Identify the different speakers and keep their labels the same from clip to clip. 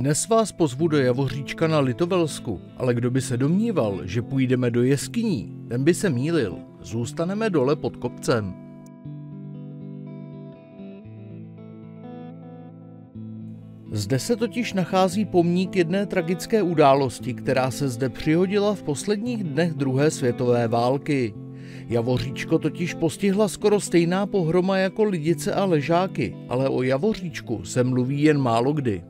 Speaker 1: Dnes vás pozvu do Javoříčka na Litovelsku, ale kdo by se domníval, že půjdeme do jeskyní, ten by se mýlil. Zůstaneme dole pod kopcem. Zde se totiž nachází pomník jedné tragické události, která se zde přihodila v posledních dnech druhé světové války. Javoříčko totiž postihla skoro stejná pohroma jako Lidice a Ležáky, ale o Javoříčku se mluví jen málo kdy.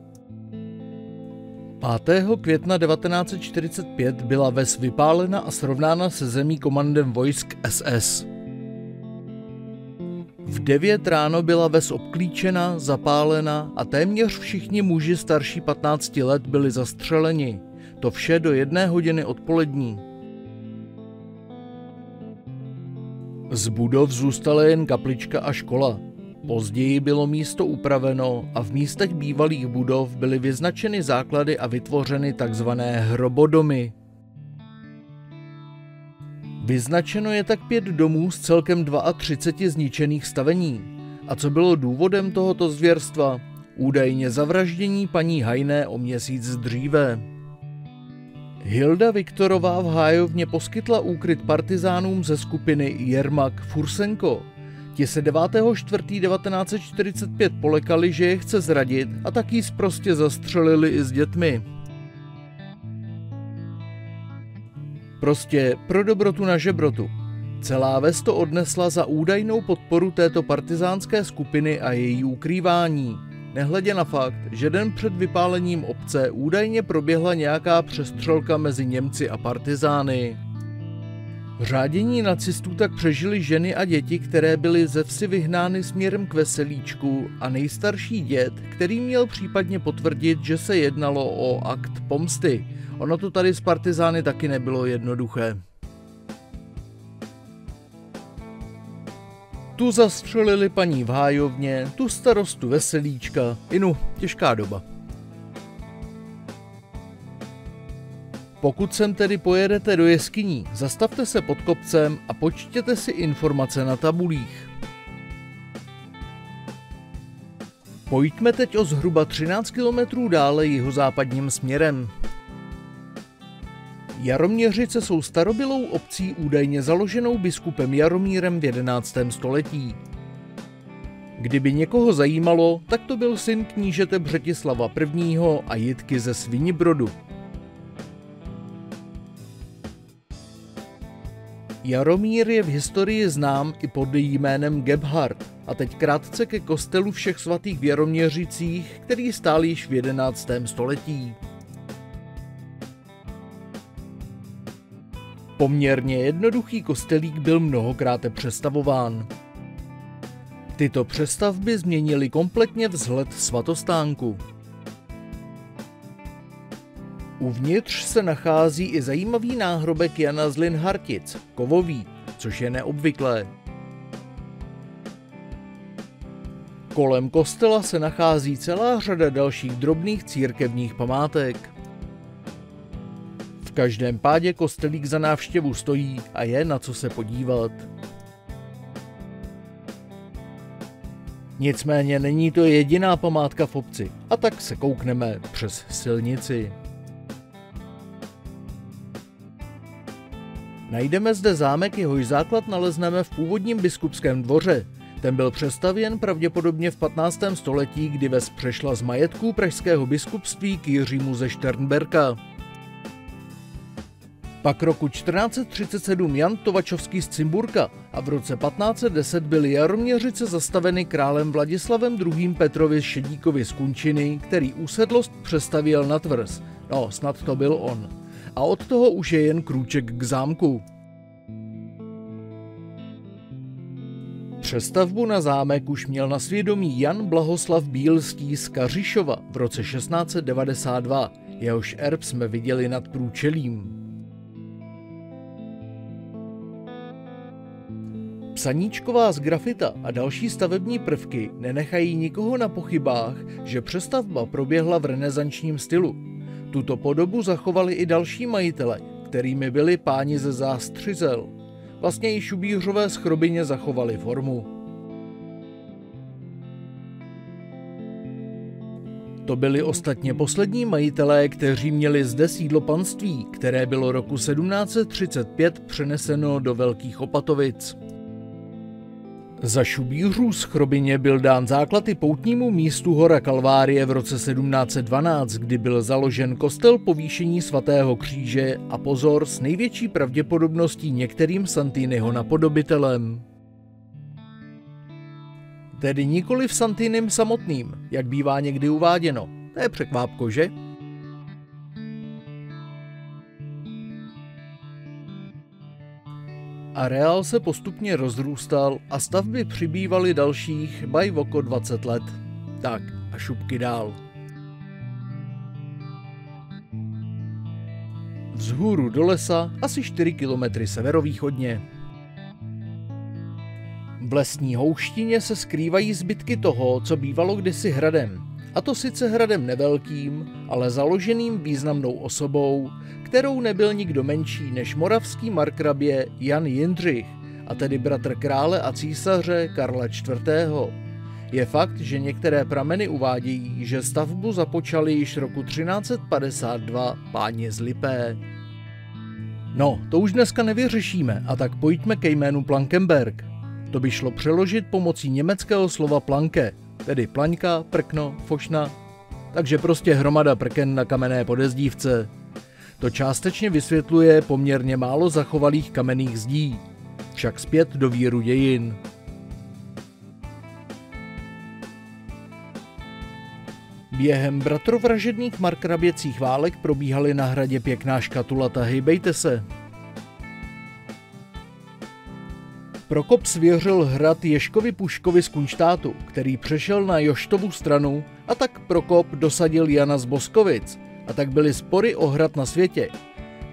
Speaker 1: 5. května 1945 byla ves vypálena a srovnána se zemí komandem vojsk SS. V 9 ráno byla ves obklíčena, zapálena a téměř všichni muži starší 15 let byli zastřeleni. To vše do 1 hodiny odpolední. Z budov zůstala jen kaplička a škola. Později bylo místo upraveno a v místech bývalých budov byly vyznačeny základy a vytvořeny tzv. Hrobodomy. Vyznačeno je tak 5 domů z celkem 32 zničených stavení. A co bylo důvodem tohoto zvěrstva? Údajně zavraždění paní Hajné o měsíc dříve. Hilda Viktorová v Hájovně poskytla úkryt partizánům ze skupiny Jermak Fursenko. Ti se 9.4.1945 polekali, že je chce zradit, a tak jí sprostě zastřelili i s dětmi. Prostě pro dobrotu na žebrotu. Celá ves to odnesla za údajnou podporu této partizánské skupiny a její ukrývání. Nehledě na fakt, že den před vypálením obce údajně proběhla nějaká přestřelka mezi Němci a partizány. V řádění nacistů tak přežili ženy a děti, které byly ze vsi vyhnány směrem k Veselíčku, a nejstarší děd, který měl případně potvrdit, že se jednalo o akt pomsty. Ono to tady s partizány taky nebylo jednoduché. Tu zastřelili paní v Hájovně, tu starostu Veselíčka, těžká doba. Pokud sem tedy pojedete do jeskyní, zastavte se pod kopcem a počtěte si informace na tabulích. Pojďme teď o zhruba 13 km dále jihozápadním směrem. Jaroměřice jsou starobylou obcí údajně založenou biskupem Jaromírem v 11. století. Kdyby někoho zajímalo, tak to byl syn knížete Břetislava I. a Jitky ze Svinibrodu. Jaromír je v historii znám i pod jménem Gebhard. A teď krátce ke kostelu Všech svatých v Jaroměřicích, který stál již v 11. století. Poměrně jednoduchý kostelík byl mnohokrát přestavován. Tyto přestavby změnily kompletně vzhled svatostánku. Uvnitř se nachází i zajímavý náhrobek Jana z Linhartic, kovový, což je neobvyklé. Kolem kostela se nachází celá řada dalších drobných církevních památek. V každém pádě kostelík za návštěvu stojí a je na co se podívat. Nicméně není to jediná památka v obci, a tak se koukneme přes silnici. Najdeme zde zámek, jehož základ nalezneme v původním biskupském dvoře. Ten byl přestavěn pravděpodobně v 15. století, kdy ves přešla z majetků pražského biskupství k Jiřímu ze Šternberka. Pak roku 1437 Jan Tovačovský z Cimburka a v roce 1510 byly Jaroměřice zastaveny králem Vladislavem II. Petrovi Šedíkovi z Kunčiny, který usedlost přestavěl na tvrz. No, snad to byl on. A od toho už je jen krůček k zámku. Přestavbu na zámek už měl na svědomí Jan Blahoslav Bílský z Kařišova v roce 1692, jehož erb jsme viděli nad průčelím. Psaníčková z grafita a další stavební prvky nenechají nikoho na pochybách, že přestavba proběhla v renesančním stylu. Tuto podobu zachovali i další majitele, kterými byli páni ze Zástřizel. Vlastně i Šubířové Schrobině zachovali formu. To byli ostatně poslední majitelé, kteří měli zde sídlo panství, které bylo roku 1735 přeneseno do Velkých Opatovic. Za šubířů z Chroběně byl dán základ i poutnímu místu Hora Kalvárie v roce 1712, kdy byl založen kostel Povýšení svatého kříže a pozor, s největší pravděpodobností některým Santiniho napodobitelem. Tedy nikoli v Santinem samotným, jak bývá někdy uváděno. To je překvápko, že? Areál se postupně rozrůstal a stavby přibývaly dalších oko 20 let. Tak a šupky dál. Vzhůru do lesa asi 4 kilometry severovýchodně. V lesní houštině se skrývají zbytky toho, co bývalo kdysi hradem. A to sice hradem nevelkým, ale založeným významnou osobou, kterou nebyl nikdo menší než moravský markrabě Jan Jindřich, a tedy bratr krále a císaře Karla IV. Je fakt, že některé prameny uvádějí, že stavbu započali již roku 1352 páni z Lipé. No, to už dneska nevyřešíme, a tak pojďme ke jménu Plankenberg. To by šlo přeložit pomocí německého slova planke, tedy plaňka, prkno, fošna, takže prostě hromada prken na kamenné podezdívce. To částečně vysvětluje poměrně málo zachovalých kamenných zdí, však zpět do víru dějin. Během bratrovražedných markraběcích válek probíhaly na hradě pěkná škatulata, hejbejte se. Prokop svěřil hrad Ježkovi Puškovi z Kunštátu, který přešel na Joštovu stranu, a tak Prokop dosadil Jana z Boskovic, a tak byly spory o hrad na světě.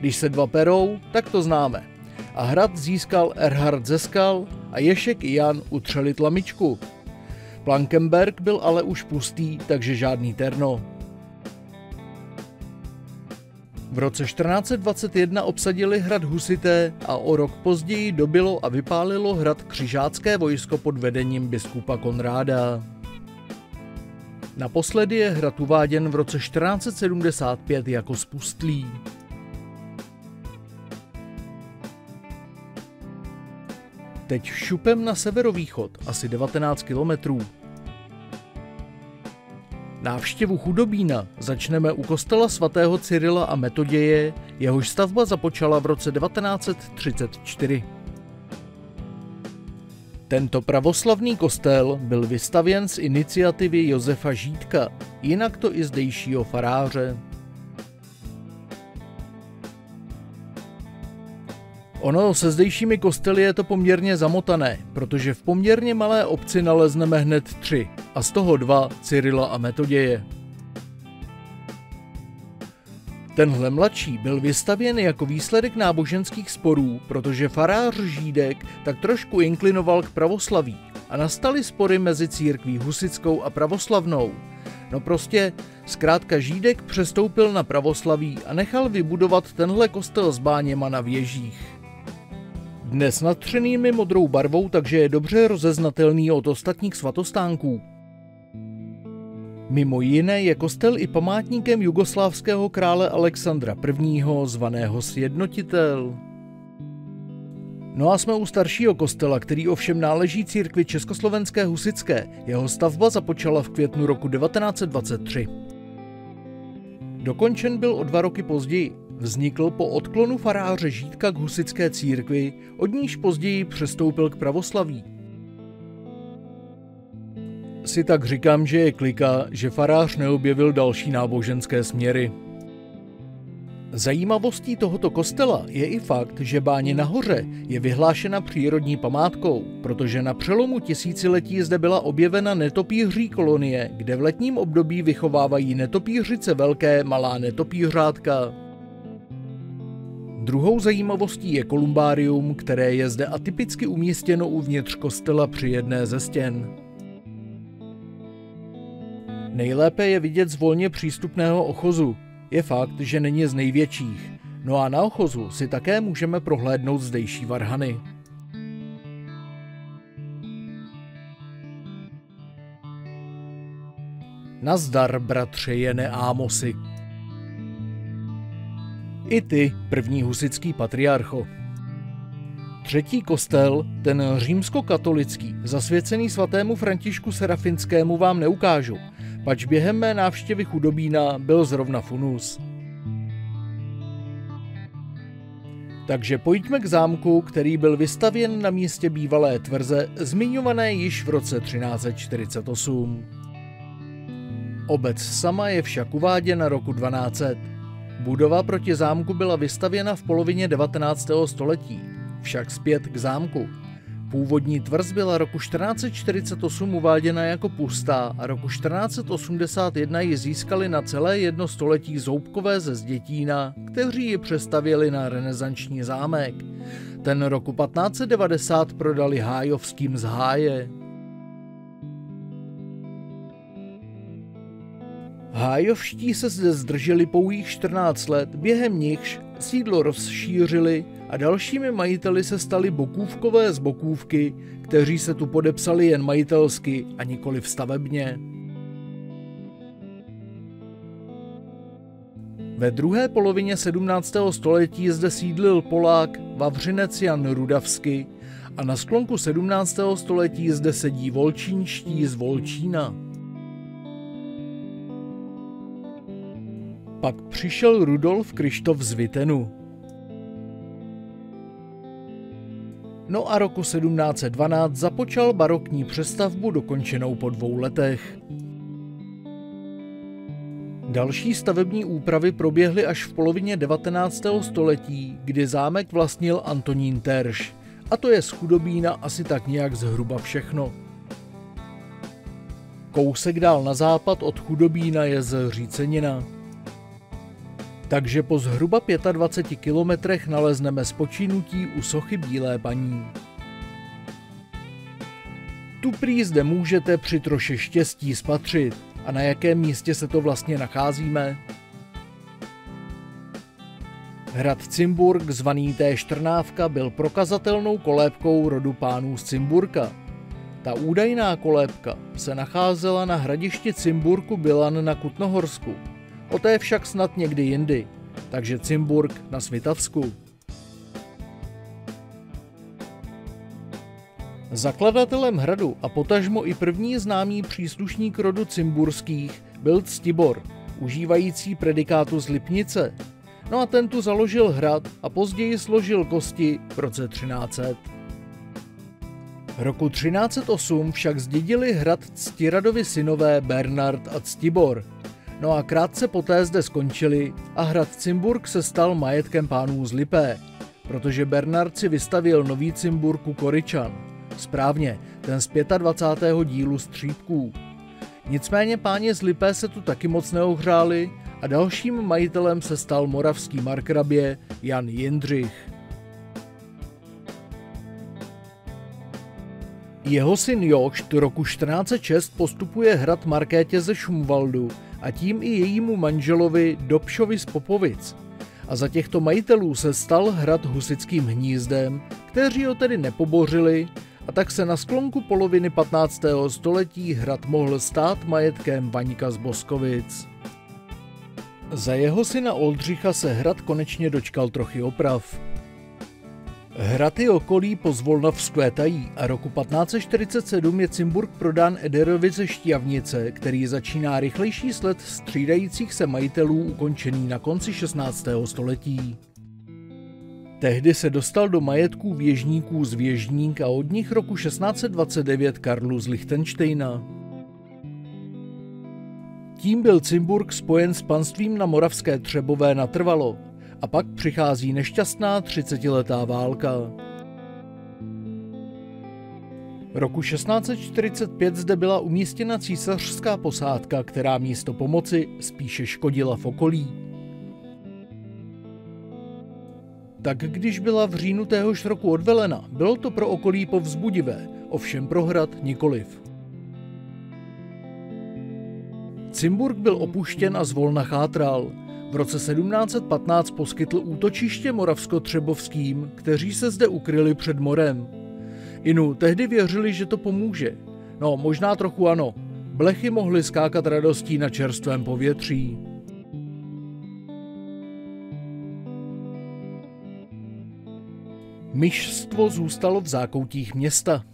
Speaker 1: Když se dva perou, tak to známe. A hrad získal Erhard ze Skal a Ježek i Jan utřeli tlamičku. Plankenberg byl ale už pustý, takže žádný terno. V roce 1421 obsadili hrad husité a o rok později dobylo a vypálilo hrad křižácké vojsko pod vedením biskupa Konráda. Naposledy je hrad uváděn v roce 1475 jako spustlý. Teď šupem na severovýchod, asi 19 kilometrů. Návštěvu Chudobína začneme u kostela svatého Cyrila a Metoděje, jehož stavba započala v roce 1934. Tento pravoslavný kostel byl vystavěn z iniciativy Josefa Žídka, jinak to i zdejšího faráře. Ono se zdejšími kostely je to poměrně zamotané, protože v poměrně malé obci nalezneme hned 3, a z toho 2 Cyrila a Metoděje. Tenhle mladší byl vystavěn jako výsledek náboženských sporů, protože farář Žídek tak trošku inklinoval k pravoslaví a nastaly spory mezi církví husitskou a pravoslavnou. No prostě, zkrátka Žídek přestoupil na pravoslaví a nechal vybudovat tenhle kostel s báněma na věžích. Dnes natřenými modrou barvou, takže je dobře rozeznatelný od ostatních svatostánků. Mimo jiné je kostel i památníkem jugoslávského krále Alexandra I., zvaného Sjednotitel. No a jsme u staršího kostela, který ovšem náleží církvi československé husitské. Jeho stavba započala v květnu roku 1923. Dokončen byl o 2 roky později. Vznikl po odklonu faráře Žídka k husitské církvi, od níž později přestoupil k pravoslaví. Si tak říkám, že je klika, že farář neobjevil další náboženské směry. Zajímavostí tohoto kostela je i fakt, že báně nahoře je vyhlášena přírodní památkou, protože na přelomu tisíciletí zde byla objevena netopýří kolonie, kde v letním období vychovávají netopýřice velké malá netopýřátka. Druhou zajímavostí je kolumbárium, které je zde atypicky umístěno uvnitř kostela při jedné ze stěn. Nejlépe je vidět z volně přístupného ochozu. Je fakt, že není z největších. No a na ochozu si také můžeme prohlédnout zdejší varhany. Nazdar, bratře Jene Ámosi. I ty, první husitský patriarcho. Třetí kostel, ten římskokatolický, zasvěcený svatému Františku Serafinskému, vám neukážu, pač během mé návštěvy Chudobína byl zrovna funus. Takže pojďme k zámku, který byl vystavěn na místě bývalé tvrze, zmiňované již v roce 1348. Obec sama je však uváděna roku 1200. Budova proti zámku byla vystavěna v polovině 19. století, však zpět k zámku. Původní tvrz byla roku 1448 uváděna jako pustá a roku 1481 ji získali na celé jedno století Zoubkové ze Zdětína, kteří ji přestavěli na renesanční zámek. Ten roku 1590 prodali Hájovským z Háje. Hájovští se zde zdrželi pouhých 14 let, během nichž sídlo rozšířili a dalšími majiteli se stali Bokůvkové z Bokůvky, kteří se tu podepsali jen majitelsky a nikoliv stavebně. Ve druhé polovině 17. století zde sídlil Polák Vavřinec Jan Rudavsky a na sklonku 17. století zde sedí Volčínští z Volčína. Pak přišel Rudolf Kryštof z Vitenu. No a roku 1712 započal barokní přestavbu dokončenou po 2 letech. Další stavební úpravy proběhly až v polovině 19. století, kdy zámek vlastnil Antonín Terš, a to je z Chudobína asi tak nějak zhruba všechno. Kousek dál na západ od Chudobína je Zřícenina. Takže po zhruba 25 kilometrech nalezneme spočinutí u sochy Bílé paní. Tu prý zde můžete při troše štěstí spatřit. A na jakém místě se to vlastně nacházíme? Hrad Cimburk, zvaný též Trnávka, byl prokazatelnou kolébkou rodu pánů z Cimburka. Ta údajná kolébka se nacházela na hradišti Cimburku Bilan na Kutnohorsku. O té však snad někdy jindy, takže Cimburk na Svitavsku. Zakladatelem hradu a potažmo i první známý příslušník rodu Cimburských byl Ctibor, užívající predikátu z Lipnice. No a ten tu založil hrad a později složil kosti v roce 1300. Roku 1308 však zdědili hrad Ctiradovi synové Bernard a Ctibor. No a krátce poté zde skončili a hrad Cimburk se stal majetkem pánů z Lipé, protože Bernard si vystavěl nový Cimburk u Koryčan. Správně, ten z 25. dílu Střípků. Nicméně páni z Lipé se tu taky moc neohřáli a dalším majitelem se stal moravský markrabě Jan Jindřich. Jeho syn Jošt roku 1406 postupuje hrad Markétě ze Šumvaldu a tím i jejímu manželovi Dobšovi z Popovic. A za těchto majitelů se stal hrad husitským hnízdem, kteří ho tedy nepobořili, a tak se na sklonku poloviny 15. století hrad mohl stát majetkem Vaňka z Boskovic. Za jeho syna Oldřicha se hrad konečně dočkal trochy oprav. Hrad i okolí pozvolna vzkvétají a roku 1547 je Cimburk prodán Ederovi ze Štiavnice, který začíná rychlejší sled střídajících se majitelů ukončený na konci 16. století. Tehdy se dostal do majetků věžníků z Věžník a od nich roku 1629 Karlu z Lichtenštejna. Tím byl Cimburk spojen s panstvím na Moravské Třebové natrvalo a pak přichází nešťastná 30letá válka. Roku 1645 zde byla umístěna císařská posádka, která místo pomoci spíše škodila v okolí. Tak když byla v říjnu téhož roku odvelena, bylo to pro okolí povzbudivé, ovšem pro hrad nikoliv. Cimburk byl opuštěn a zvolna chátral. V roce 1715 poskytl útočiště moravsko-třebovským, kteří se zde ukryli před morem. Inu tehdy věřili, že to pomůže. No, možná trochu ano, blechy mohly skákat radostí na čerstvém povětří. Myšstvo zůstalo v zákoutích města.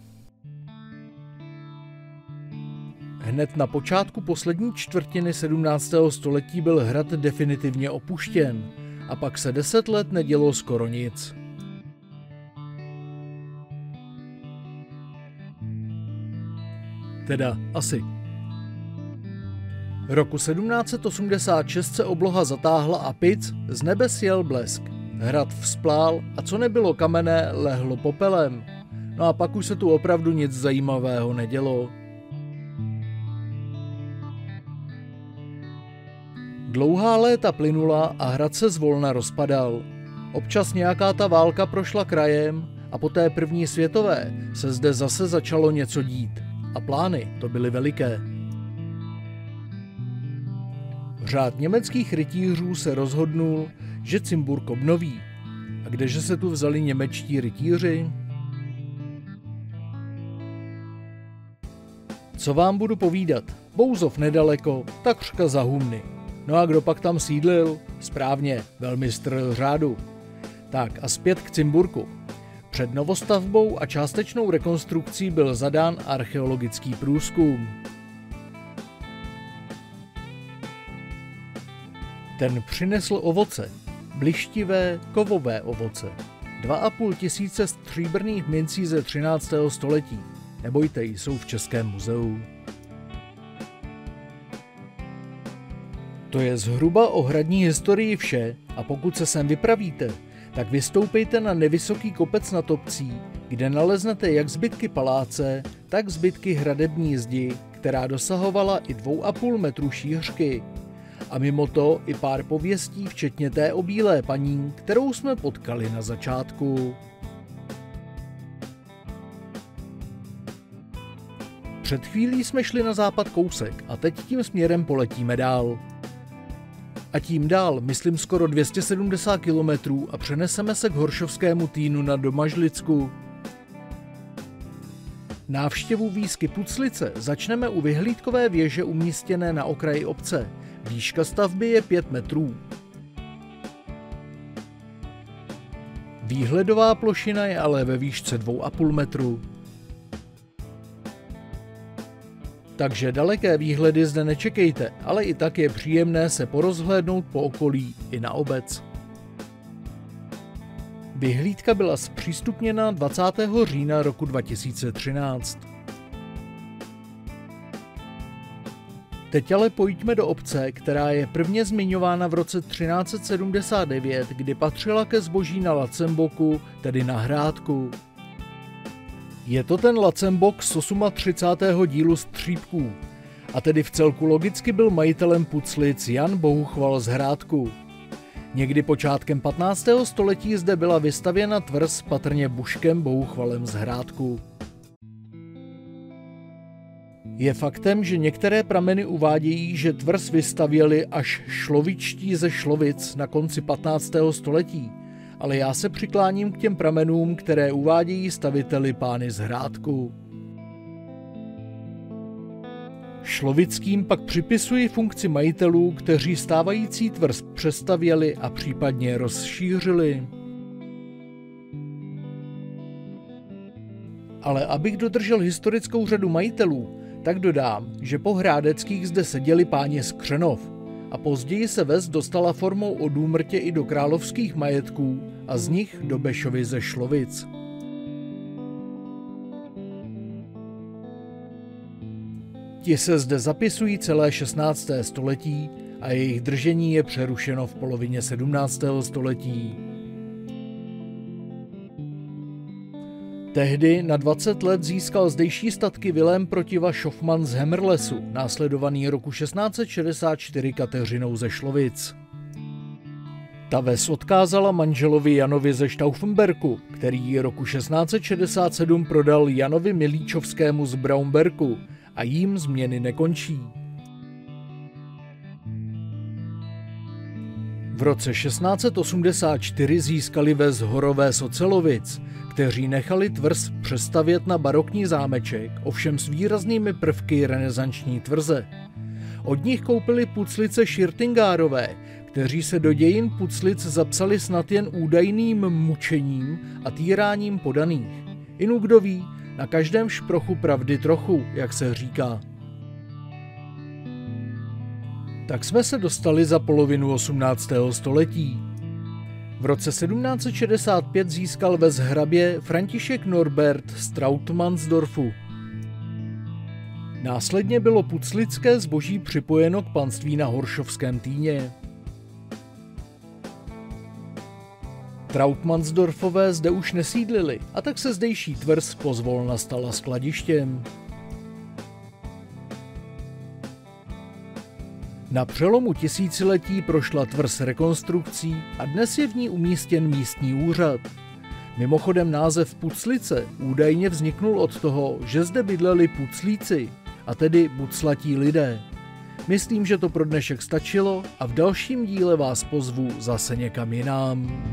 Speaker 1: Hned na počátku poslední čtvrtiny 17. století byl hrad definitivně opuštěn a pak se 10 let nedělo skoro nic. Teda asi. Roku 1786 se obloha zatáhla a pic, z nebe sjel blesk. Hrad vzplál a co nebylo kamenné, lehlo popelem. No a pak už se tu opravdu nic zajímavého nedělo. Dlouhá léta plynula a hrad se zvolna rozpadal. Občas nějaká ta válka prošla krajem a po té první světové se zde zase začalo něco dít. A plány to byly veliké. Řád německých rytířů se rozhodnul, že Cimburk obnoví. A kdeže se tu vzali němečtí rytíři? Co vám budu povídat? Bouzov nedaleko, takřka za Humny. No a kdo pak tam sídlil? Správně, velmistr řádu. Tak a zpět k Cimburku. Před novostavbou a částečnou rekonstrukcí byl zadán archeologický průzkum. Ten přinesl ovoce, blištivé kovové ovoce. 2,5 tisíce stříbrných mincí ze 13. století. Nebojte, jsou v Českém muzeu. To je zhruba o hradní historii vše a pokud se sem vypravíte, tak vystoupejte na nevysoký kopec nad obcí, kde naleznete jak zbytky paláce, tak zbytky hradební zdi, která dosahovala i 2,5 metru šířky. A mimo to i pár pověstí, včetně té o bílé paní, kterou jsme potkali na začátku. Před chvílí jsme šli na západ kousek a teď tím směrem poletíme dál. A tím dál, myslím skoro 270 kilometrů a přeneseme se k Horšovskému Týnu na Domažlicku. Návštěvu výsky Puclice začneme u vyhlídkové věže umístěné na okraji obce. Výška stavby je 5 metrů. Výhledová plošina je ale ve výšce 2,5 metru. Takže daleké výhledy zde nečekejte, ale i tak je příjemné se porozhlédnout po okolí i na obec. Vyhlídka byla zpřístupněna 20. října roku 2013. Teď ale pojďme do obce, která je prvně zmiňována v roce 1379, kdy patřila ke zboží na Lacemboku, tedy na Hrádku. Je to ten Lacembok z 38. dílu Střípků, a tedy v celku logicky byl majitelem Puclic Jan Bohuchval z Hrádku. Někdy počátkem 15. století zde byla vystavěna tvrz patrně Buškem Bohuchvalem z Hrádku. Je faktem, že některé prameny uvádějí, že tvrz vystavěli až šlovičtí ze Šlovic na konci 15. století, ale já se přikláním k těm pramenům, které uvádějí staviteli pány z Hrádku. Šlovickým pak připisuji funkci majitelů, kteří stávající tvrz přestavěli a případně rozšířili. Ale abych dodržel historickou řadu majitelů, tak dodám, že po Hrádeckých zde seděli páni z Křenov a později se ves dostala formou od úmrtě i do královských majetků a z nich do Bešovy ze Šlovic. Ti se zde zapisují celé 16. století a jejich držení je přerušeno v polovině 17. století. Tehdy na 20 let získal zdejší statky Vilém Protiva Šofman z Hemrlesu, následovaný roku 1664 Kateřinou ze Šlovic. Ta ves odkázala manželovi Janovi ze Stauffenberku, který ji roku 1667 prodal Janovi Milíčovskému z Braunberku a jím změny nekončí. V roce 1684 získali ves Horové z Ocelovic, kteří nechali tvrz přestavět na barokní zámeček, ovšem s výraznými prvky renesanční tvrze. Od nich koupili Puclice Širtingárové, kteří se do dějin Puclic zapsali snad jen údajným mučením a týráním podaných. Inu kdo ví, na každém šprochu pravdy trochu, jak se říká. Tak jsme se dostali za polovinu 18. století. V roce 1765 získal ves hrabě František Norbert z Trautmannsdorfu. Následně bylo puclické zboží připojeno k panství na Horšovském Týně. Trautmannsdorfové zde už nesídlili a tak se zdejší tvrz pozvolna stala skladištěm. Na přelomu tisíciletí prošla tvrz rekonstrukcí a dnes je v ní umístěn místní úřad. Mimochodem název Puclice údajně vzniknul od toho, že zde bydleli puclíci, a tedy buclatí lidé. Myslím, že to pro dnešek stačilo a v dalším díle vás pozvu zase někam jinam.